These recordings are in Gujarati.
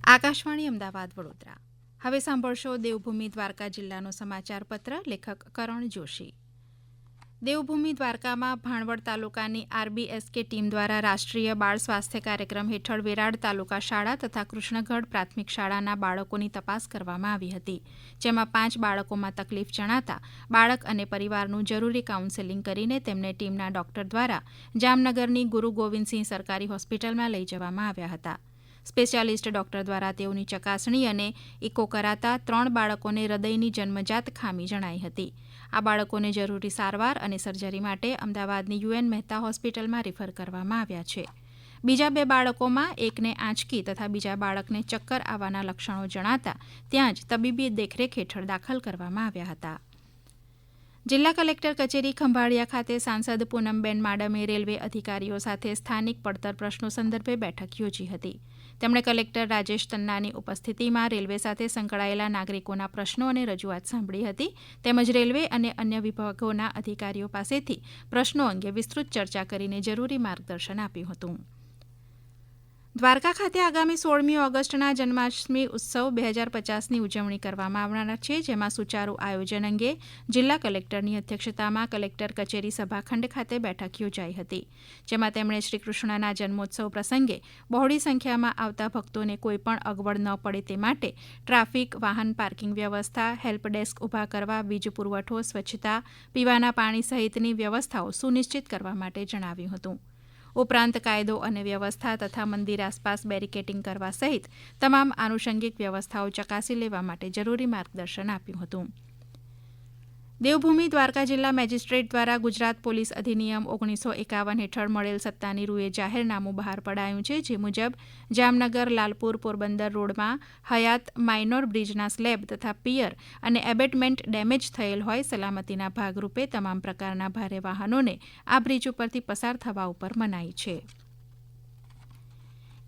આકાશવાણી અમદાવાદ વડોદરા. હવે સાંભળશો દેવભૂમિ દ્વારકા જિલ્લાનો સમાચાર પત્ર. લેખક કરણ જોશી. દેવભૂમિ દ્વારકામાં ભાણવડ તાલુકાની આરબીએસકે ટીમ દ્વારા રાષ્ટ્રીય બાળ સ્વાસ્થ્ય કાર્યક્રમ હેઠળ વેરાડ તાલુકા શાળા તથા કૃષ્ણગઢ પ્રાથમિક શાળાના બાળકોની તપાસ કરવામાં આવી હતી, જેમાં 5 બાળકોમાં તકલીફ જણાતા બાળક અને પરિવારનું જરૂરી કાઉન્સેલિંગ કરીને તેમને ટીમના ડોક્ટર દ્વારા જામનગરની ગુરુ ગોવિંદસિંહ સરકારી હોસ્પિટલમાં લઈ જવામાં આવ્યા હતા. સ્પેશિયાલિસ્ટ ડોક્ટર દ્વારા તેઓની ચકાસણી અને ઇકો કરાતા 3 બાળકોને હૃદયની જન્મજાત ખામી જણાઈ હતી. આ બાળકોને જરૂરી સારવાર અને સર્જરી માટે અમદાવાદની યુએન મહેતા હોસ્પિટલમાં રિફર કરવામાં આવ્યા છે. બીજા 2 બાળકોમાં એકને આંચકી તથા બીજા બાળકને ચક્કર આવવાના લક્ષણો જણાતા ત્યાં જ તબીબી દેખરેખ હેઠળ દાખલ કરવામાં આવ્યા હતા. જિલ્લા કલેક્ટર કચેરી ખંભાળિયા ખાતે સાંસદ પૂનમબેન માડમે રેલવે અધિકારીઓ સાથે સ્થાનિક પડતર પ્રશ્નો સંદર્ભે બેઠક યોજી હતી. તેમણે કલેક્ટર રાજેશ તન્નાની ઉપસ્થિતિમાં રેલવે સાથે સંકળાયેલા નાગરિકોના પ્રશ્નો અને રજૂઆત સાંભળી હતી, તેમજ રેલવે અને અન્ય વિભાગોના અધિકારીઓ પાસેથી પ્રશ્નો અંગે વિસ્તૃત ચર્ચા કરીને જરૂરી માર્ગદર્શન આપ્યું હતું. દ્વારકા ખાતે આગામી 16મી ઓગસ્ટના જન્માષ્ટમી ઉત્સવ 2050ની ઉજવણી કરવામાં આવનાર છે, જેમાં સુચારુ આયોજન અંગે જિલ્લા કલેક્ટરની અધ્યક્ષતામાં કલેક્ટર કચેરી સભાખંડ ખાતે બેઠક યોજાઈ હતી, જેમાં તેમણે શ્રીકૃષ્ણના જન્મોત્સવ પ્રસંગે બહોળી સંખ્યામાં આવતા ભક્તોને કોઈપણ અગવડ ન પડે તે માટે ટ્રાફિક, વાહન પાર્કિંગ વ્યવસ્થા, હેલ્પ ડેસ્ક ઊભા કરવા, વીજ પુરવઠો, સ્વચ્છતા, પીવાના પાણી સહિતની વ્યવસ્થાઓ સુનિશ્ચિત કરવા માટે જણાવ્યું હતું. ઉપરાંત કાયદો અને વ્યવસ્થા તથા મંદિર આસપાસ બેરિકેડિંગ કરવા સહિત તમામ આનુષંગિક વ્યવસ્થાઓ ચકાસી લેવા માટે જરૂરી માર્ગદર્શન આપ્યું હતું. દેવભૂમિ દ્વારકા જિલ્લા મેજિસ્ટ્રેટ દ્વારા ગુજરાત પોલીસ અધિનિયમ 1951 હેઠળ મળેલ સત્તાની રૂએ જાહેરનામું બહાર પડાયું છે, જે મુજબ જામનગર લાલપુર પોરબંદર રોડમાં હયાત માઇનોર બ્રિજના સ્લેબ તથા પિયર અને એબેટમેન્ટ ડેમેજ થયેલ હોય સલામતીના ભાગરૂપે તમામ પ્રકારના ભારે વાહનોને આ બ્રિજ ઉપરથી પસાર થવા ઉપર મનાઈ છે.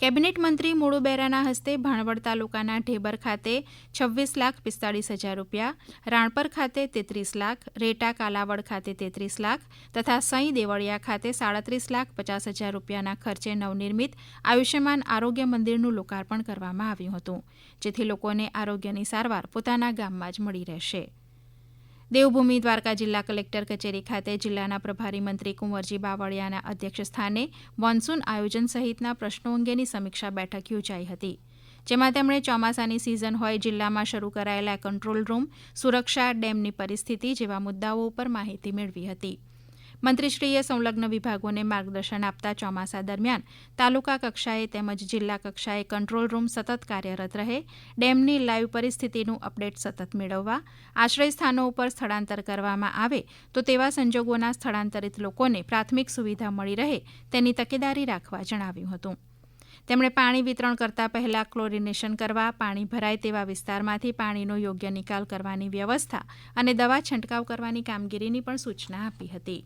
કેબિનેટ મંત્રી મુળુ બેરાના હસ્તે ભાણવડ તાલુકાના ઢેબર ખાતે 26,45,000 રૂપિયા, રાણપર ખાતે 33 લાખ, રેટા કાલાવડ ખાતે 33 લાખ તથા સઈ દેવળિયા ખાતે 37,50,000 રૂપિયાના ખર્ચે નવનિર્મિત આયુષ્યમાન આરોગ્ય મંદિરનું લોકાર્પણ કરવામાં આવ્યું હતું, જેથી લોકોને આરોગ્યની સારવાર પોતાના ગામમાં જ મળી રહેશે. દેવભૂમિ દ્વારકા જિલ્લા કલેક્ટર કચેરી ખાતે જિલ્લાના પ્રભારી મંત્રી કુંવરજી બાવળિયાના અધ્યક્ષ સ્થાને મોન્સૂન આયોજન સહિતના પ્રશ્નો અંગેની સમીક્ષા બેઠક યોજાઈ હતી, જેમાં તેમણે ચોમાસાની સિઝન હોય જિલ્લામાં શરૂ કરાયેલા કંટ્રોલ રૂમ, સુરક્ષા, ડેમની પરિસ્થિતિ જેવા મુદ્દાઓ ઉપર માહિતી મેળવી હતી. મંત્રીશ્રીએ સંલગ્ન વિભાગોને માર્ગદર્શન આપતા ચોમાસા દરમિયાન તાલુકા કક્ષાએ તેમજ જિલ્લા કક્ષાએ કંટ્રોલ રૂમ સતત કાર્યરત રહે, ડેમની લાઈવ પરિસ્થિતિનું અપડેટ સતત મેળવવા, આશ્રય સ્થાનો ઉપર સ્થળાંતર કરવામાં આવે તો તેવા સંજોગોના સ્થળાંતરિત લોકોને પ્રાથમિક સુવિધા મળી રહે તેની તકેદારી રાખવા જણાવ્યું હતું. તેમણે પાણી વિતરણ કરતા પહેલા ક્લોરિનેશન કરવા, પાણી ભરાય તેવા વિસ્તારમાંથી પાણીનો યોગ્ય નિકાલ કરવાની વ્યવસ્થા અને દવા છંટકાવ કરવાની કામગીરીની પણ સૂચના આપી હતી.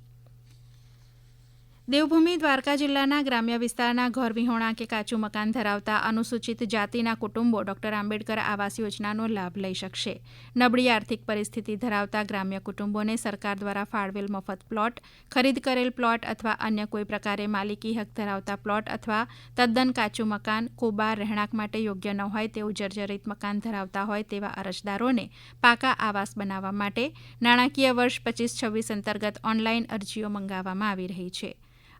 દેવભૂમિ દ્વારકા જિલ્લાના ગ્રામ્ય વિસ્તારના ઘર વિહોણા કે કાચું મકાન ધરાવતા અનુસૂચિત જાતિના કુટુંબો ડોક્ટર આંબેડકર આવાસ યોજનાનો લાભ લઈ શકશે. નબળી આર્થિક પરિસ્થિતિ ધરાવતા ગ્રામ્ય કુટુંબોને સરકાર દ્વારા ફાળવેલ મફત પ્લોટ, ખરીદ કરેલ પ્લોટ અથવા અન્ય કોઈ પ્રકારે માલિકી હક ધરાવતા પ્લોટ અથવા તદ્દન કાચું મકાન, કોબા, રહેણાંક માટે યોગ્ય ન હોય તેવું જર્જરિત મકાન ધરાવતા હોય તેવા અરજદારોને પાકા આવાસ બનાવવા માટે નાણાકીય વર્ષ 25-26 અંતર્ગત ઓનલાઈન અરજીઓ મંગાવવામાં આવી રહી છે.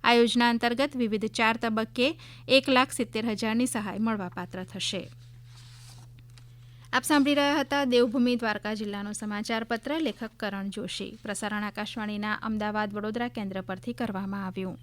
આ યોજના અંતર્ગત વિવિધ 4 તબક્કે 1,70,000ની સહાય મળવાપાત્ર થશે. આપ સાંભળી રહ્યા હતા દેવભૂમિ દ્વારકા જિલ્લાનો સમાચાર પત્ર. લેખક કરણ જોશી. પ્રસારણ આકાશવાણીના અમદાવાદ વડોદરા કેન્દ્ર પરથી કરવામાં આવ્યું.